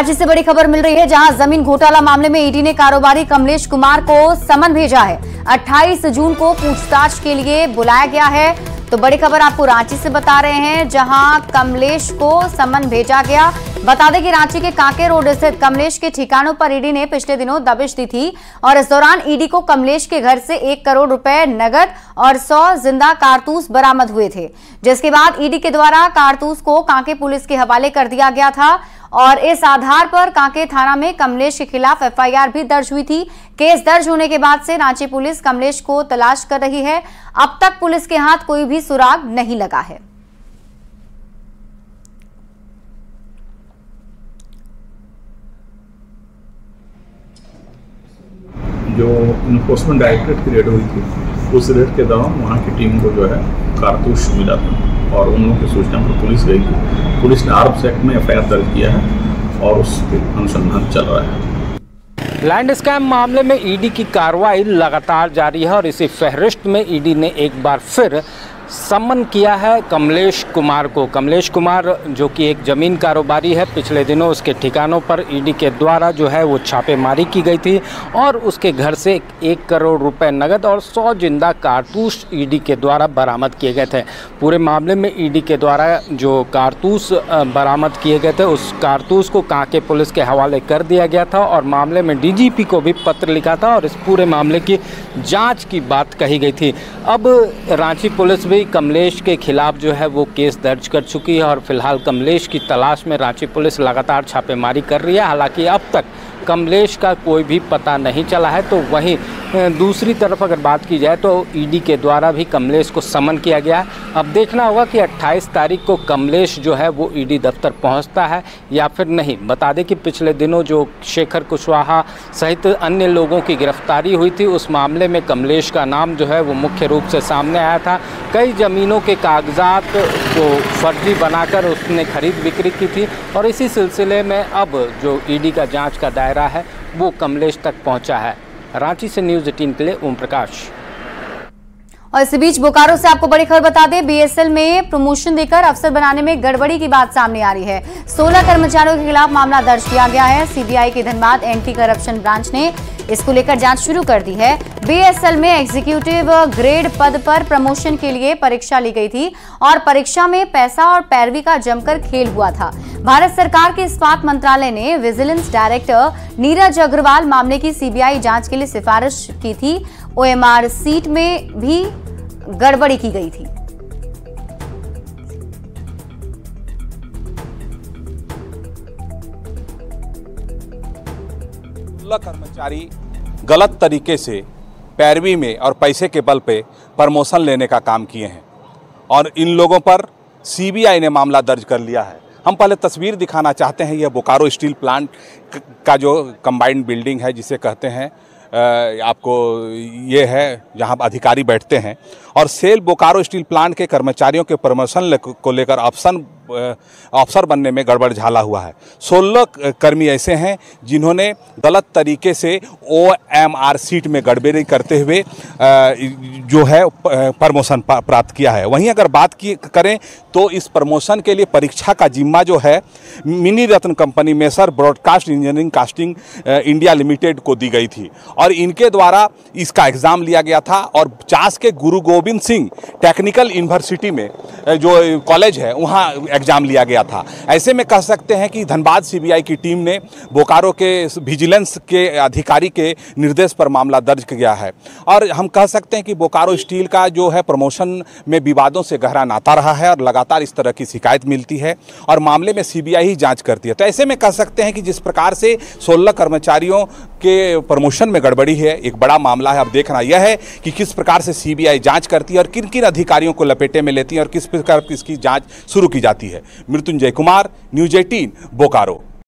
रांची से बड़ी खबर मिल रही है, जहां जमीन घोटाला मामले में ईडी ने कारोबारी कमलेश कुमार को समन भेजा है। 28 जून को पूछताछ के लिए बुलाया गया है। तो बड़ी खबर आपको रांची से बता रहे हैं, जहां कमलेश को समन भेजा गया। बता दें कि रांची के कांके रोड स्थित कमलेश के ठिकानों पर ईडी ने पिछले दिनों दबिश दी थी और इस दौरान ईडी को कमलेश के घर से 1 करोड़ रुपए नगद और 100 जिंदा कारतूस बरामद हुए थे, जिसके बाद ईडी के द्वारा कारतूस को कांके पुलिस के हवाले कर दिया गया था और इस आधार पर कांके थाना में कमलेश के खिलाफ एफआईआर भी दर्ज हुई थी। केस दर्ज होने के बाद से रांची पुलिस कमलेश को तलाश कर रही है। अब तक पुलिस के हाथ कोई भी सुराग नहीं लगा है। जो इन्फोर्समेंट डायरेक्टरेट की रेड हुई थी, उस रेड के दौरान वहाँ की टीम को जो है कारतूस मिला था और उन लोगों की सूचना पर पुलिस गई थी। पुलिस ने आर्म्स एक्ट में एफआईआर दर्ज किया है और उसके अनुसंधान चल रहा है। लैंड स्कैम मामले में ईडी की कार्रवाई लगातार जारी है और इसी फहरिस्त में ईडी ने एक बार फिर सम्मन किया है कमलेश कुमार को। कमलेश कुमार जो कि एक ज़मीन कारोबारी है, पिछले दिनों उसके ठिकानों पर ईडी के द्वारा जो है वो छापेमारी की गई थी और उसके घर से 1 करोड़ रुपए नगद और 100 जिंदा कारतूस ईडी के द्वारा बरामद किए गए थे। पूरे मामले में ईडी के द्वारा जो कारतूस बरामद किए गए थे, उस कारतूस को कांके पुलिस के हवाले कर दिया गया था और मामले में डीजीपी को भी पत्र लिखा था और इस पूरे मामले की जाँच की बात कही गई थी। अब रांची पुलिस भी कमलेश के खिलाफ जो है वो केस दर्ज कर चुकी है और फिलहाल कमलेश की तलाश में रांची पुलिस लगातार छापेमारी कर रही है। हालांकि अब तक कमलेश का कोई भी पता नहीं चला है। तो वहीं दूसरी तरफ अगर बात की जाए तो ईडी के द्वारा भी कमलेश को समन किया गया है। अब देखना होगा कि 28 तारीख को कमलेश जो है वो ईडी दफ्तर पहुंचता है या फिर नहीं। बता दें कि पिछले दिनों जो शेखर कुशवाहा सहित अन्य लोगों की गिरफ्तारी हुई थी, उस मामले में कमलेश का नाम जो है वो मुख्य रूप से सामने आया था। कई ज़मीनों के कागजात को फर्जी बनाकर उसने खरीद बिक्री की थी और इसी सिलसिले में अब जो ईडी का जाँच का दायरा है वो कमलेश तक पहुँचा है। रांची से न्यूज़ 18 के लिए ओम प्रकाश। और इसी बीच बोकारो से आपको बड़ी खबर बता दें, बीएसएल में प्रमोशन देकर अफसर बनाने में गड़बड़ी की बात सामने आ रही है। 16 कर्मचारियों के खिलाफ मामला दर्ज किया गया है। सीबीआई की धनबाद एंटी करप्शन ब्रांच ने इसको लेकर जांच शुरू कर दी है। बीएसएल में एग्जीक्यूटिव ग्रेड पद पर प्रमोशन के लिए परीक्षा ली गई थी और परीक्षा में पैसा और पैरवी का जमकर खेल हुआ था। भारत सरकार के इस्पात मंत्रालय ने विजिलेंस डायरेक्टर नीरज अग्रवाल मामले की सीबीआई जांच के लिए सिफारिश की थी। ओएमआर सीट में भी गड़बड़ी की गई थी। 16 कर्मचारी गलत तरीके से पैरवी में और पैसे के बल पे प्रमोशन लेने का काम किए हैं और इन लोगों पर सीबीआई ने मामला दर्ज कर लिया है। हम पहले तस्वीर दिखाना चाहते हैं। यह बोकारो स्टील प्लांट का जो कंबाइंड बिल्डिंग है, जिसे कहते हैं आपको, ये है जहां अधिकारी बैठते हैं और सेल बोकारो स्टील प्लांट के कर्मचारियों के प्रमोशन को लेकर अफसर बनने में गड़बड़ झाला हुआ है। 16 कर्मी ऐसे हैं जिन्होंने गलत तरीके से ओएमआर सीट में गड़बड़ी करते हुए जो है प्रमोशन प्राप्त किया है। वहीं अगर बात करें तो इस प्रमोशन के लिए परीक्षा का जिम्मा जो है mini ratna company messrs broadcast engineering casting India limited को दी गई थी और इनके द्वारा इसका एग्ज़ाम लिया गया था और चास के गुरु गोविंद सिंह टेक्निकल यूनिवर्सिटी में जो कॉलेज है वहाँ एग्ज़ाम लिया गया था। ऐसे में कह सकते हैं कि धनबाद सीबीआई की टीम ने बोकारो के विजिलेंस के अधिकारी के निर्देश पर मामला दर्ज किया है और हम कह सकते हैं कि बोकारो स्टील का जो है प्रमोशन में विवादों से गहरा नाता रहा है और लगातार इस तरह की शिकायत मिलती है और मामले में सीबीआई ही जांच करती है। तो ऐसे में कह सकते हैं कि जिस प्रकार से 16 कर्मचारियों के प्रमोशन में गड़बड़ी है, एक बड़ा मामला है। अब देखना यह है कि किस प्रकार से सीबीआई जांच करती है और किन किन अधिकारियों को लपेटे में लेती है और किस प्रकार इसकी जांच शुरू की जाती है। मृत्युंजय कुमार, न्यूज़ 18 बोकारो।